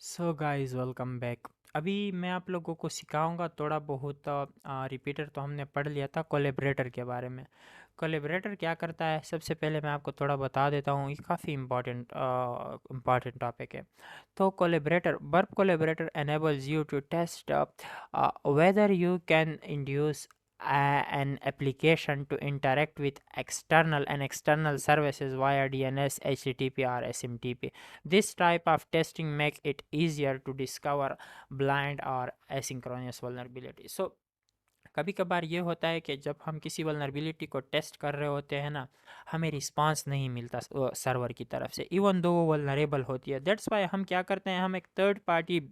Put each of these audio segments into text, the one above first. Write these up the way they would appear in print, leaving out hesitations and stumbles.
So guys welcome back. अभी मैं आप लोगों को सिखाऊंगा थोड़ा बहुत। रिपीटर तो हमने पढ़ लिया था कोलेबरेटर के बारे में। कोलेबरेटर क्या करता है, सबसे पहले मैं आपको थोड़ा बता देता हूँ। ये काफ़ी इम्पॉर्टेंट टॉपिक है। तो collaborator verb collaborator enables you to test whether you can induce an application to interact with external and external services via DNS, HTTP or SMTP. This type of testing makes it easier to discover blind or asynchronous vulnerability. So कभी कभार ये होता है कि जब हम किसी vulnerability को टेस्ट कर रहे होते हैं ना, हमें रिस्पांस नहीं मिलता सर्वर की तरफ से, इवन दो वो वल्नरेबल होती है। दैट्स वाई हम क्या करते हैं, हम एक थर्ड पार्टी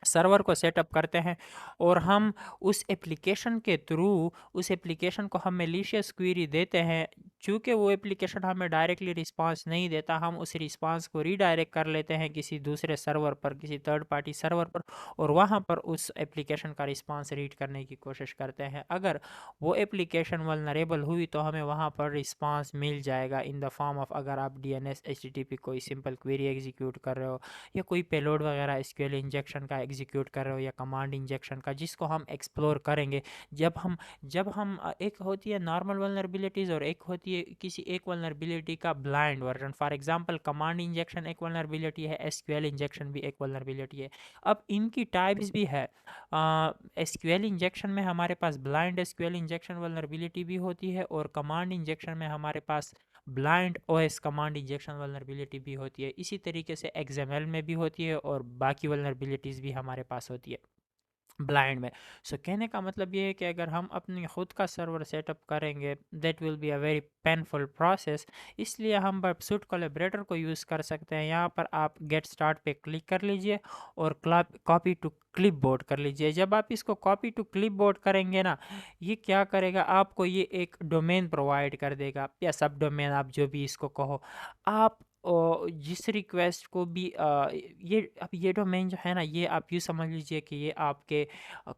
सर्वर को सेटअप करते हैं और हम उस एप्लीकेशन के थ्रू उस एप्लीकेशन को हम मेलिशियस क्वेरी देते हैं। चूँकि वो एप्लीकेशन हमें डायरेक्टली रिस्पांस नहीं देता, हम उस रिस्पांस को रीडायरेक्ट कर लेते हैं किसी दूसरे सर्वर पर, किसी थर्ड पार्टी सर्वर पर, और वहाँ पर उस एप्लीकेशन का रिस्पांस रीड करने की कोशिश करते हैं। अगर वो एप्लीकेशन वल्नरेबल हुई तो हमें वहाँ पर रिस्पांस मिल जाएगा इन द फॉर्म ऑफ, अगर आप DNS HTTP कोई सिंपल क्वेरी एग्जीक्यूट कर रहे हो, या कोई पेलोड वगैरह SQL इंजेक्शन का एग्जीक्यूट कर रहे हो, या कमांड इंजेक्शन का, जिसको हम एक्सप्लोर करेंगे जब हम एक होती है नॉर्मल वल्नरेबिलिटीज़ और एक होती है किसी एक वल्नरेबिलिटी का blind version. For example command injection एक वल्नरेबिलिटी है, SQL इंजेक्शन भी एक वल्नरेबिलिटी है। अब इनकी टाइप्स भी है। SQL इंजेक्शन में हमारे पास ब्लाइंड SQL इंजेक्शन वल्नरेबिलिटी भी होती है, और कमांड इंजेक्शन में हमारे पास blind OS command injection vulnerability भी होती है। इसी तरीके से XML में भी होती है, और बाकी वल्नरेबिलिटीज़ भी हमारे पास होती है ब्लाइंड में। सो कहने का मतलब ये है कि अगर हम अपनी खुद का सर्वर सेटअप करेंगे, that will be a very painful process. इसलिए हम बर्पसूट कोलैबोरेटर को यूज़ कर सकते हैं। यहाँ पर आप गेट स्टार्ट पे क्लिक कर लीजिए और कॉपी टू क्लिपबोर्ड कर लीजिए। जब आप इसको कॉपी टू क्लिपबोर्ड करेंगे ना, ये क्या करेगा, आपको ये एक डोमेन प्रोवाइड कर देगा, या सब डोमेन आप जो भी इसको कहो। आप जिस रिक्वेस्ट को भी ये अब ये डोमेन जो है ना, ये आप यूँ समझ लीजिए कि ये आपके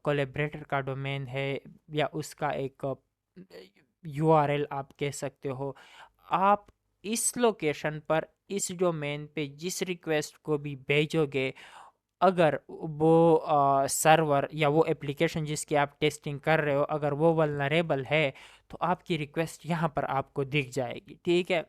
कोलैबोरेटर का डोमेन है, या उसका एक URL आप कह सकते हो। आप इस लोकेशन पर, इस डोमेन पे जिस रिक्वेस्ट को भी भेजोगे, अगर वो सर्वर या वो एप्लीकेशन जिसकी आप टेस्टिंग कर रहे हो, अगर वो वल्नरेबल है, तो आपकी रिक्वेस्ट यहाँ पर आपको दिख जाएगी। ठीक है।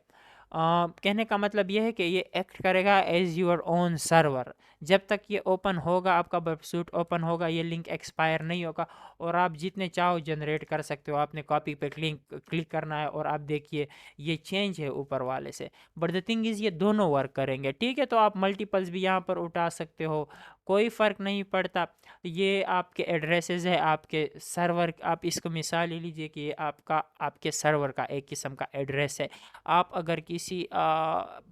कहने का मतलब ये है कि ये एक्ट करेगा एज योर ओन सर्वर। जब तक ये ओपन होगा, आपका वेबसूट ओपन होगा, ये लिंक एक्सपायर नहीं होगा, और आप जितने चाहो जनरेट कर सकते हो। आपने कॉपी पे क्लिक करना है, और आप देखिए ये चेंज है ऊपर वाले से। बट द थिंग इज़, ये दोनों वर्क करेंगे। ठीक है, तो आप मल्टीपल्स भी यहाँ पर उठा सकते हो, कोई फ़र्क नहीं पड़ता। ये आपके एड्रेसेस है, आपके सर्वर, आप इसको मिसाल ले लीजिए कि ये आपके सर्वर का एक किस्म का एड्रेस है। आप अगर किसी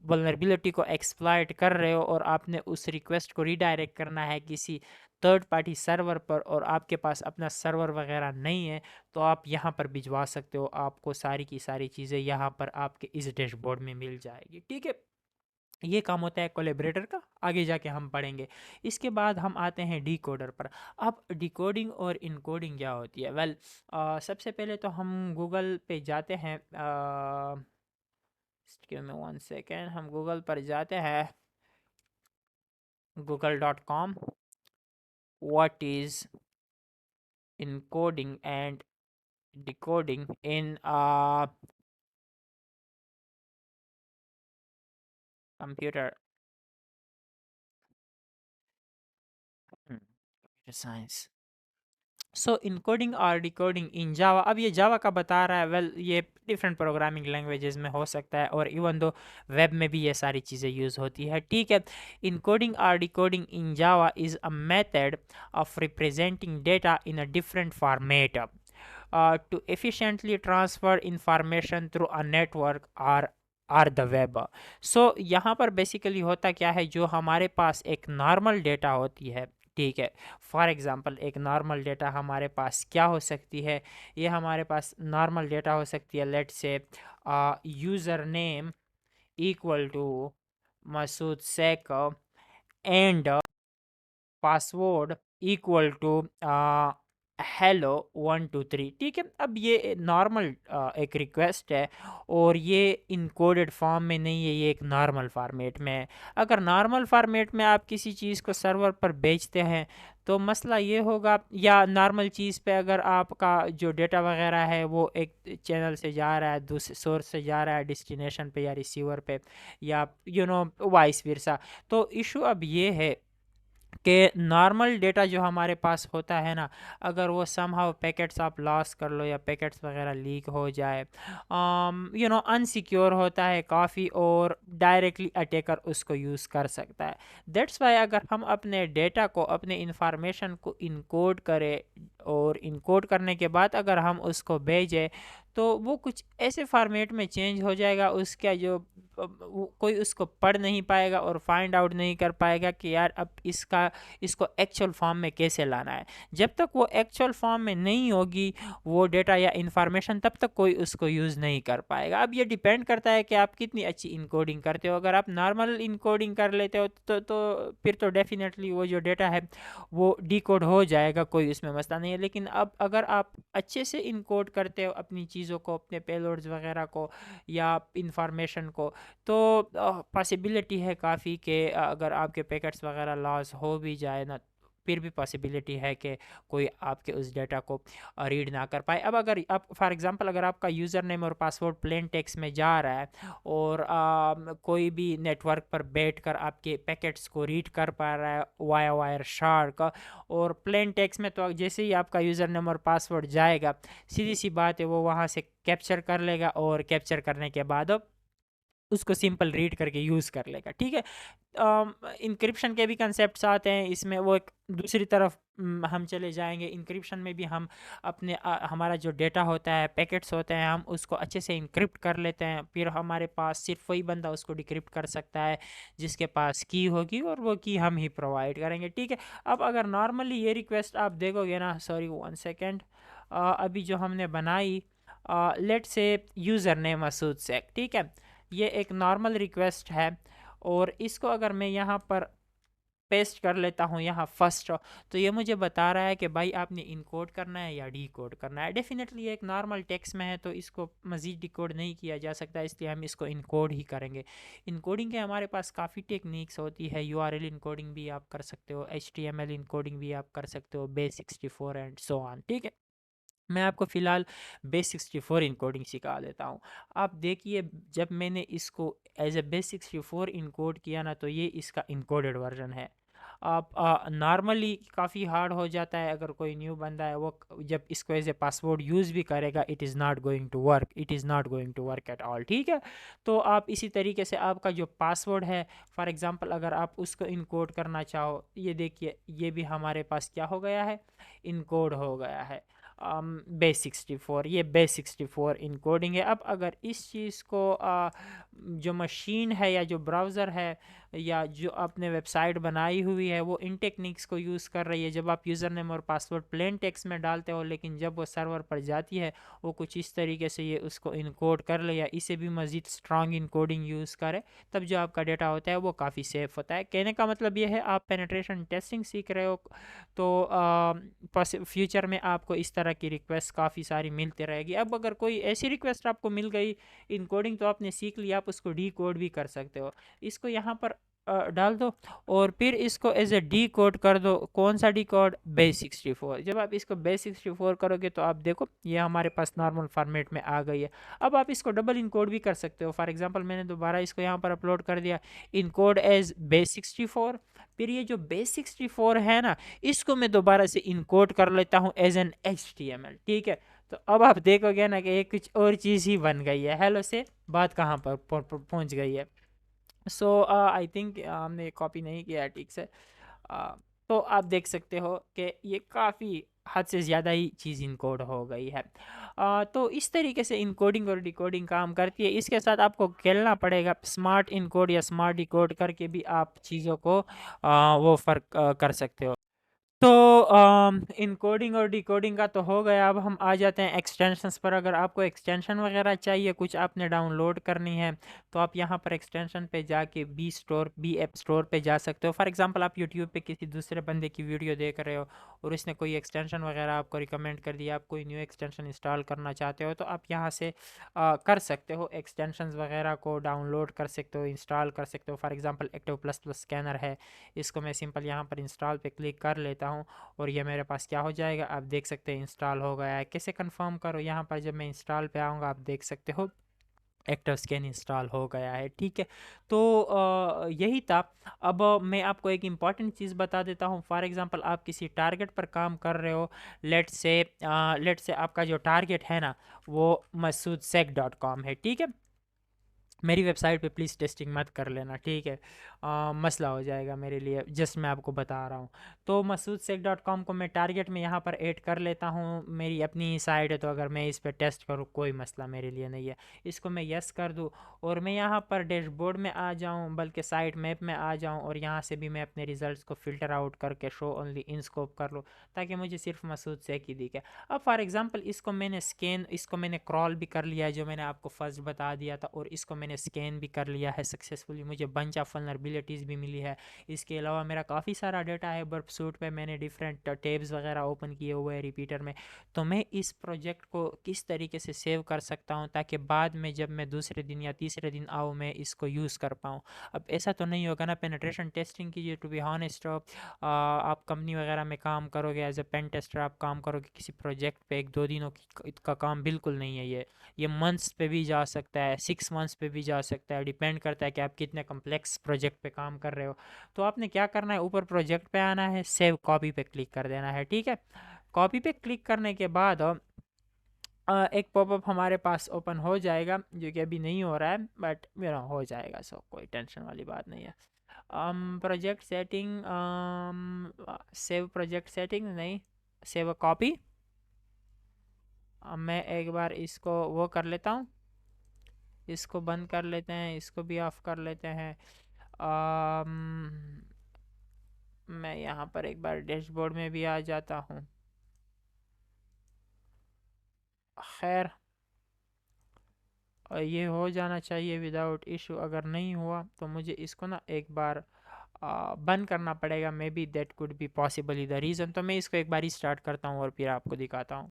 वल्नरेबिलिटी को एक्सप्लॉइट कर रहे हो, और आपने उस रिक्वेस्ट को रीडायरेक्ट करना है किसी थर्ड पार्टी सर्वर पर, और आपके पास अपना सर्वर वगैरह नहीं है, तो आप यहाँ पर भिजवा सकते हो। आपको सारी की सारी चीज़ें यहाँ पर आपके इस डैशबोर्ड में मिल जाएगी। ठीक है, ये काम होता है कोलैबोरेटर का, आगे जाके हम पढ़ेंगे। इसके बाद हम आते हैं डिकोडर पर। अब डिकोडिंग और इनकोडिंग क्या होती है? वेल, सबसे पहले तो हम गूगल पे जाते हैं। गिव मी 1 सेकेंड, हम गूगल पर जाते हैं, google.com। What is encoding and decoding in computer science. So encoding और डिकोडिंग इन जावा। अब ये जावा का बता रहा है। वेल, ये डिफरेंट प्रोग्रामिंग लैंग्वेजेस में हो सकता है, और इवन दो वेब में भी ये सारी चीज़ें यूज़ होती है। ठीक है। इनकोडिंग और decoding in Java is a method of representing data in a different format to efficiently transfer information through a network or the web. So यहाँ पर बेसिकली होता क्या है, जो हमारे पास एक नॉर्मल डेटा होती है, ठीक है। फॉर एग्जांपल एक नॉर्मल डेटा हमारे पास क्या हो सकती है, ये हमारे पास नॉर्मल डेटा हो सकती है, let's say user name equal to Masood Sheikh, and password equal to hello 1 2 3, ठीक है। अब ये नॉर्मल एक रिक्वेस्ट है और ये इनकोडेड फॉर्म में नहीं है, ये एक नॉर्मल फॉर्मेट में है। अगर नॉर्मल फॉर्मेट में आप किसी चीज़ को सर्वर पर भेजते हैं तो मसला ये होगा, या नॉर्मल चीज़ पे अगर आपका जो डेटा वगैरह है वो एक चैनल से जा रहा है, दूसरे सोर्स से जा रहा है डेस्टिनेशन पे या रिसीवर पे, या वाइस वर्सा, तो इशू अब ये है कि नॉर्मल डेटा जो हमारे पास होता है ना, अगर वो समहाउ पैकेट्स आप लॉस कर लो या पैकेट्स वगैरह लीक हो जाए, अनसिक्योर होता है काफ़ी और डायरेक्टली अटैकर उसको यूज़ कर सकता है। दैट्स वाई अगर हम अपने डेटा को, अपने इंफॉर्मेशन को इनकोड करें और इनकोड करने के बाद अगर हम उसको भेजें तो वो कुछ ऐसे फॉर्मेट में चेंज हो जाएगा, उसका जो कोई उसको पढ़ नहीं पाएगा और फाइंड आउट नहीं कर पाएगा कि यार अब इसको एक्चुअल फॉर्म में कैसे लाना है। जब तक वो एक्चुअल फॉर्म में नहीं होगी वो डेटा या इंफॉर्मेशन, तब तक कोई उसको यूज़ नहीं कर पाएगा। अब ये डिपेंड करता है कि आप कितनी अच्छी इनकोडिंग करते हो। अगर आप नॉर्मल इनकोडिंग कर लेते हो तो फिर तो डेफिनेटली वो जो डेटा है वो डिकोड हो जाएगा, कोई उसमें मसला नहीं है। लेकिन अब अगर आप अच्छे से इनकोड करते हो अपनी चीज़ों को, अपने पेलोड्स वगैरह को या इंफॉर्मेशन को, तो पॉसिबिलिटी है काफ़ी कि अगर आपके पैकेट्स वगैरह लॉस हो भी जाए ना, फिर भी पॉसिबिलिटी है कि कोई आपके उस डेटा को रीड ना कर पाए। अब अगर आप फॉर एग्जांपल अगर आपका यूज़र नेम और पासवर्ड प्लेन टेक्स्ट में जा रहा है और कोई भी नेटवर्क पर बैठकर आपके पैकेट्स को रीड कर पा रहा है वाया वायर शार्क और प्लेन टेक्स्ट में, तो जैसे ही आपका यूज़र नेम और पासवर्ड जाएगा, सीधी सी बात है वो वहाँ से कैप्चर कर लेगा और कैप्चर करने के बाद उसको सिंपल रीड करके यूज़ कर लेगा, ठीक है। इंक्रिप्शन के भी कंसेप्ट्स आते हैं इसमें, वो एक दूसरी तरफ हम चले जाएंगे। इंक्रिप्शन में भी हम अपने हमारा जो डेटा होता है, पैकेट्स होते हैं, हम उसको अच्छे से इंक्रिप्ट कर लेते हैं। फिर हमारे पास सिर्फ वही बंदा उसको डिक्रिप्ट कर सकता है जिसके पास की होगी, और वो की हम ही प्रोवाइड करेंगे, ठीक है। अब अगर नॉर्मली ये रिक्वेस्ट आप देखोगे ना, सॉरी 1 सेकेंड, अभी जो हमने बनाई, late say user name Masood Sheikh, ठीक है, ये एक नॉर्मल रिक्वेस्ट है और इसको अगर मैं यहाँ पर पेस्ट कर लेता हूँ यहाँ फर्स्ट, तो ये मुझे बता रहा है कि भाई आपने इनकोड करना है या डीकोड करना है। डेफिनेटली एक नॉर्मल टेक्स्ट में है तो इसको मज़ीद डिकोड नहीं किया जा सकता, इसलिए हम इसको इनकोड ही करेंगे। इनकोडिंग के हमारे पास काफ़ी टेक्निक्स होती है, यूआरएल इनकोडिंग भी आप कर सकते हो, एचटीएमएल इनकोडिंग भी आप कर सकते हो, बेस64 एंड सो ऑन, ठीक है। मैं आपको फ़िलहाल बेस64 इनकोडिंग सिखा देता हूँ। आप देखिए, जब मैंने इसको एज ए बेस64 इनकोड किया ना, तो ये इसका इनकोडेड वर्जन है। आप नॉर्मली काफ़ी हार्ड हो जाता है, अगर कोई न्यू बंदा है वो जब इसको एज ए पासवर्ड यूज़ भी करेगा, it is not going to work, it is not going to work at all, ठीक है। तो आप इसी तरीके से आपका जो पासवर्ड है, फॉर एग्ज़ाम्पल अगर आप उसको इनकोड करना चाहो, ये देखिए ये भी हमारे पास क्या हो गया है, इनकोड हो गया है बेस64, ये बेस64 इनकोडिंग है। अब अगर इस चीज़ को जो मशीन है या जो ब्राउज़र है या जो आपने वेबसाइट बनाई हुई है वो इन टेक्निक्स को यूज़ कर रही है, जब आप यूज़र नेम और पासवर्ड प्लेन टेक्स्ट में डालते हो, लेकिन जब वो सर्वर पर जाती है वो कुछ इस तरीके से ये उसको इनकोड कर ले या इसे भी मज़ीद स्ट्रॉन्ग इनकोडिंग यूज़ करे, तब जो आपका डेटा होता है वो काफ़ी सेफ़ होता है। कहने का मतलब ये है, आप पेनिट्रेशन टेस्टिंग सीख रहे हो तो फ्यूचर में आपको इस तरह की रिक्वेस्ट काफ़ी सारी मिलती रहेगी। अब अगर कोई ऐसी रिक्वेस्ट आपको मिल गई, इनकोडिंग तो आपने सीख लिया, आप उसको डी कोड भी कर सकते हो। इसको यहाँ पर डाल दो और फिर इसको एज ए डी कोड कर दो। कौन सा डी कोड? बेस64। जब आप इसको बेस64 करोगे तो आप देखो ये हमारे पास नॉर्मल फॉर्मेट में आ गई है। अब आप इसको डबल इनकोड भी कर सकते हो। फॉर एग्जांपल मैंने दोबारा इसको यहाँ पर अपलोड कर दिया, इनकोड एज बेस64। फिर ये जो बेस64 है ना, इसको मैं दोबारा से इनकोड कर लेता हूँ एज एन HTML, ठीक है। तो अब आप देखोगे ना कि ये कुछ और चीज़ ही बन गई है। हेलो से बात कहाँ पर पहुँच गई है। सो आई थिंक हमने कॉपी नहीं किया है ठीक से। तो आप देख सकते हो कि ये काफ़ी हद से ज़्यादा ही चीज़ इनकोड हो गई है। तो इस तरीके से इनकोडिंग और डिकोडिंग काम करती है। इसके साथ आपको खेलना पड़ेगा, स्मार्ट इनकोड या स्मार्ट डिकोड करके भी आप चीज़ों को वो फ़र्क कर सकते हो। तो इनकोडिंग और डिकोडिंग का तो हो गया। अब हम आ जाते हैं एक्सटेंशंस पर। अगर आपको एक्सटेंशन वगैरह चाहिए, कुछ आपने डाउनलोड करनी है, तो आप यहाँ पर एक्सटेंशन पे जाके बी ऐप स्टोर पे जा सकते हो। फॉर एग्जांपल आप यूट्यूब पे किसी दूसरे बंदे की वीडियो देख रहे हो और उसने कोई एक्सटेंशन वगैरह आपको रिकमेंड कर दिया, आप कोई न्यू एक्सटेंशन इंस्टॉल करना चाहते हो, तो आप यहाँ से कर सकते हो, एक्सटेंशंस वगैरह को डाउनलोड कर सकते हो, इंस्टॉल कर सकते हो। For example active plus plus scanner है, इसको मैं सिंपल यहाँ पर इंस्टॉल पे क्लिक कर लेता हूँ और ये मेरे पास क्या हो जाएगा, आप देख सकते हैं इंस्टॉल हो गया है। कैसे कंफर्म करो, यहाँ पर जब मैं इंस्टॉल पे आऊँगा आप देख सकते हो एक्टिव स्कैन इंस्टॉल हो गया है। ठीक है, तो यही था। अब मैं आपको एक इम्पॉर्टेंट चीज़ बता देता हूँ। फॉर एग्जांपल आप किसी टारगेट पर काम कर रहे हो, लेट से आपका जो टारगेट है ना वो masoodseck.com है। ठीक है, मेरी वेबसाइट पे प्लीज़ टेस्टिंग मत कर लेना, ठीक है, मसला हो जाएगा मेरे लिए। जस्ट मैं आपको बता रहा हूँ। तो masoodseck.com को मैं टारगेट में यहाँ पर ऐड कर लेता हूँ। मेरी अपनी साइट है तो अगर मैं इस पर टेस्ट करूँ कोई मसला मेरे लिए नहीं है। इसको मैं यस कर दूँ और मैं यहाँ पर डैशबोर्ड में आ जाऊँ, बल्कि साइट मैप में आ जाऊँ और यहाँ से भी मैं अपने रिजल्ट्स को फ़िल्टर आउट करके शो ओनली इन स्कोप कर लूँ, ताकि मुझे सिर्फ मसूद सेक ही दिखे। अब फॉर एग्जांपल इसको मैंने क्रॉल भी कर लिया है, जो मैंने आपको फर्स्ट बता दिया था, और इसको मैंने स्कैन भी कर लिया है सक्सेसफुली। मुझे बंच ऑफ वल्नरेबिलिटीज़ भी मिली है। इसके अलावा मेरा काफ़ी सारा डाटा है बर्प सूट पे, मैंने डिफरेंट टेब्स वगैरह ओपन किए हुए हैं रिपीटर में। तो मैं इस प्रोजेक्ट को किस तरीके से सेव कर सकता हूँ ताकि बाद में जब मैं दूसरे दिन या तीसरे दिन आऊँ मैं इसको यूज़ कर पाऊँ। अब ऐसा तो नहीं होगा ना, पेनिट्रेशन टेस्टिंग कीजिए, टू बी हॉनेस्ट आप कंपनी वगैरह में काम करोगे एज ए पेन टेस्टर, आप काम करोगे किसी प्रोजेक्ट पे, एक दो दिनों का काम बिल्कुल नहीं है ये मंथ्स पे भी जा सकता है, 6 मंथ्स पे भी जा सकता है, डिपेंड करता है कि आप कितने कम्प्लेक्स प्रोजेक्ट पे काम कर रहे हो। तो आपने क्या करना है, ऊपर प्रोजेक्ट पे आना है, सेव कॉपी पे क्लिक कर देना है। ठीक है, कॉपी पे क्लिक करने के बाद एक पॉपअप हमारे पास ओपन हो जाएगा, जो कि अभी नहीं हो रहा है, बट मेरा हो जाएगा, सो कोई टेंशन वाली बात नहीं है। Project setting, save project setting नहीं, सेव अ कॉपी। मैं एक बार इसको वो कर लेता हूँ, इसको बंद कर लेते हैं, इसको भी ऑफ कर लेते हैं। मैं यहाँ पर एक बार डैशबोर्ड में भी आ जाता हूँ। खैर, ये हो जाना चाहिए विदाउट इशू। अगर नहीं हुआ तो मुझे इसको ना एक बार बंद करना पड़ेगा, may be that could be possibly the reason. तो मैं इसको एक बार ही स्टार्ट करता हूँ और फिर आपको दिखाता हूँ।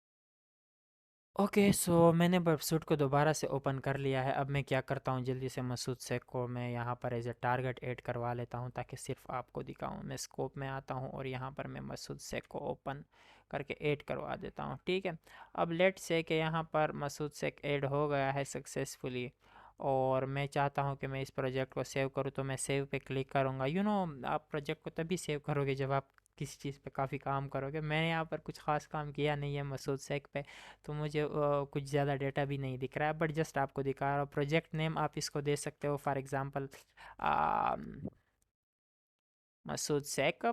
ओके, सो मैंने वेबसूट को दोबारा से ओपन कर लिया है। अब मैं क्या करता हूँ, जल्दी से मसूद शेख को मैं यहाँ पर एज ए टारगेट ऐड करवा लेता हूँ ताकि सिर्फ आपको दिखाऊँ। मैं स्कोप में आता हूँ और यहाँ पर मैं मसूद शेख को ओपन करके ऐड करवा देता हूँ। ठीक है, अब लेट से कि यहाँ पर मसूद शेख ऐड हो गया है सक्सेसफुली, और मैं चाहता हूँ कि मैं इस प्रोजेक्ट को सेव करूँ, तो मैं सेव पे क्लिक करूँगा। आप प्रोजेक्ट को तभी सेव करोगे जब आप किसी चीज़ पे काफ़ी काम करोगे। मैंने यहाँ पर कुछ ख़ास काम किया नहीं है मसूद शेख पे, तो मुझे कुछ ज़्यादा डेटा भी नहीं दिख रहा है, बट जस्ट आपको दिखा रहा हूँ। प्रोजेक्ट नेम आप इसको दे सकते हो, फॉर एग्ज़ाम्पल मसूद शेख,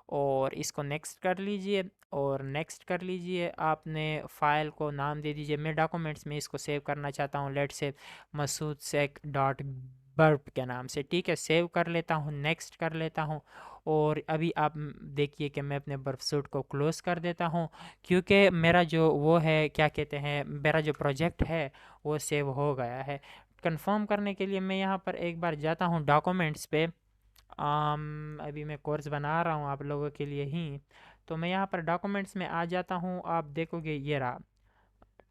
और इसको नेक्स्ट कर लीजिए, और नेक्स्ट कर लीजिए। आपने फ़ाइल को नाम दे दीजिए। मैं डॉक्यूमेंट्स में इसको सेव करना चाहता हूँ, लेट से मसूद शेख डॉट बर्प के नाम से। ठीक है, सेव कर लेता हूँ, नेक्स्ट कर लेता हूँ, और अभी आप देखिए कि मैं अपने बर्फ सूट को क्लोज़ कर देता हूँ, क्योंकि मेरा जो वो है, क्या कहते हैं, मेरा जो प्रोजेक्ट है वो सेव हो गया है। कंफर्म करने के लिए मैं यहाँ पर एक बार जाता हूँ डॉक्यूमेंट्स पे। अभी मैं कोर्स बना रहा हूँ आप लोगों के लिए ही, तो मैं यहाँ पर डॉक्यूमेंट्स में आ जाता हूँ। आप देखोगे ये रहा।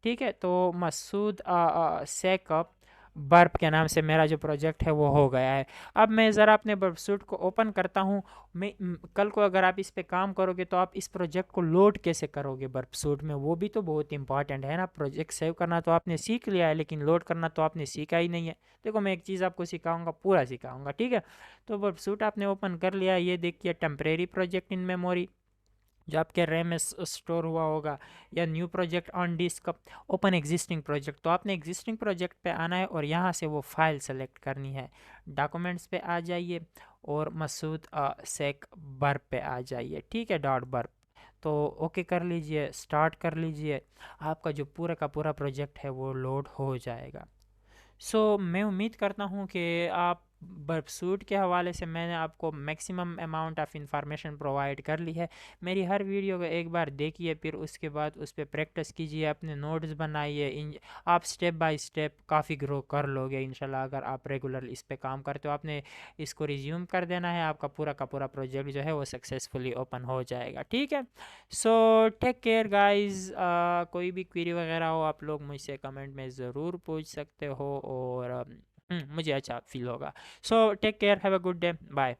ठीक है, तो मसूद सेकअप बर्प के नाम से मेरा जो प्रोजेक्ट है वो हो गया है। अब मैं ज़रा अपने बर्प सूट को ओपन करता हूँ। कल को अगर आप इस पे काम करोगे तो आप इस प्रोजेक्ट को लोड कैसे करोगे बर्प सूट में, वो भी तो बहुत इंपॉर्टेंट है ना। प्रोजेक्ट सेव करना तो आपने सीख लिया है, लेकिन लोड करना तो आपने सीखा ही नहीं है। देखो, मैं एक चीज़ आपको सिखाऊंगा, पूरा सिखाऊंगा, ठीक है। तो बर्प सूट आपने ओपन कर लिया, ये देखिए टेम्परेरी प्रोजेक्ट इन मेमोरी, जो आपके रैम में स्टोर हुआ होगा, या new project on disk, open existing project. तो आपने एग्जिस्टिंग प्रोजेक्ट पे आना है और यहाँ से वो फाइल सेलेक्ट करनी है। डॉक्यूमेंट्स पे आ जाइए और मसूद सेक बर्प पे आ जाइए। ठीक है, डॉट बर्प। तो ओके कर लीजिए, स्टार्ट कर लीजिए। आपका जो पूरा का पूरा प्रोजेक्ट है वो लोड हो जाएगा। मैं उम्मीद करता हूँ कि आप बर्फसूट के हवाले से मैंने आपको maximum amount of information provide कर ली है। मेरी हर वीडियो को एक बार देखिए, फिर उसके बाद उस पर प्रैक्टिस कीजिए, अपने नोट्स बनाइए। आप स्टेप बाय स्टेप काफ़ी ग्रो कर लोगे इंशाल्लाह, अगर आप रेगुलर इस पे काम करते हो। आपने इसको रिज्यूम कर देना है, आपका पूरा का पूरा प्रोजेक्ट जो है वो सक्सेसफुली ओपन हो जाएगा। ठीक है, सो टेक केयर गाइस। कोई भी क्वेरी वगैरह हो आप लोग मुझसे कमेंट में ज़रूर पूछ सकते हो, और मुझे अच्छा फील होगा। So take care, have a good day, bye.